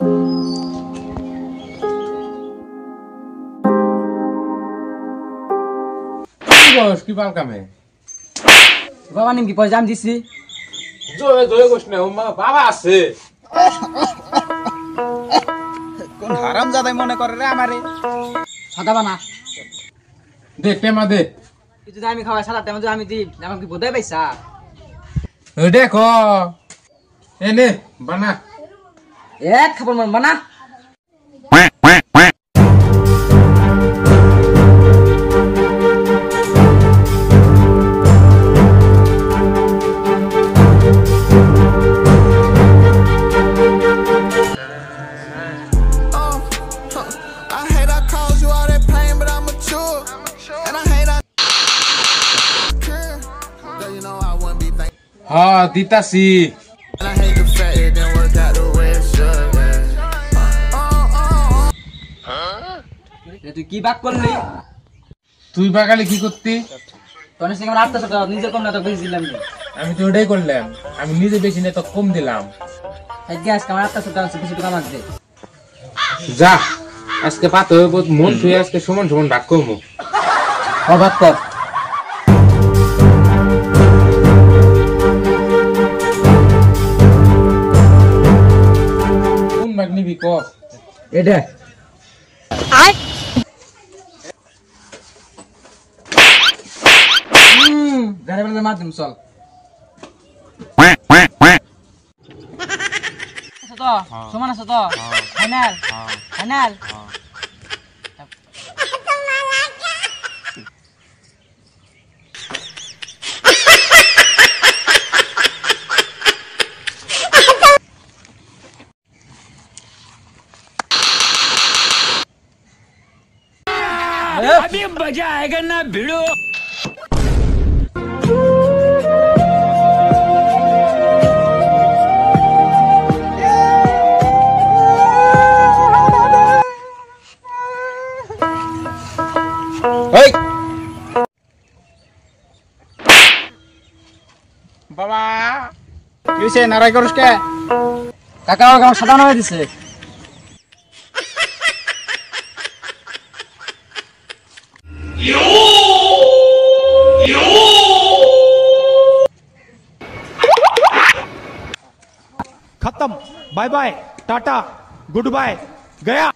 কি পাল কামে বাবা নিম কি পয়সা আমি দিছি জোরে জোরে কইছ না বাবা আছে কোন হারাম জাদাই মনে করে রে আমারে সাদা বানা দে টেমা দে তুই যদি আমি খাওয়াই সাদা তেমন যদি আমি দিই আমার কি বোধাই পাইছা দেখো এনে বানা এক খাবার মন বানা হ্যাঁ দিতাছি তুই কি বাক করলি তুই বাগালে কি করতি তোর সঙ্গে আমার 800 টাকা নিজে কম না তো বেশি দিলাম আমি তো ওটাই করলাম আমি নিজে বেশি না তো কম দিলাম গ্যাস আমার 800 টাকা বেশি টাকা মাছ দে যা আজকে পাতে মন ছুঁয়ে আজকে সমান সমান ভাগ করবো অবাক কর কোন ভাগ নিবি ক এটা গাড়ি বেলা মার দিম চল সমান আছে তো ফাইনাল ফাইনাল अभी मजा आएगा ना भिड़ो বাবা কিছে নারাই করছ কে কাকা আমার সাদা হয়ে দিছে खत्म bye bye tata goodbye गया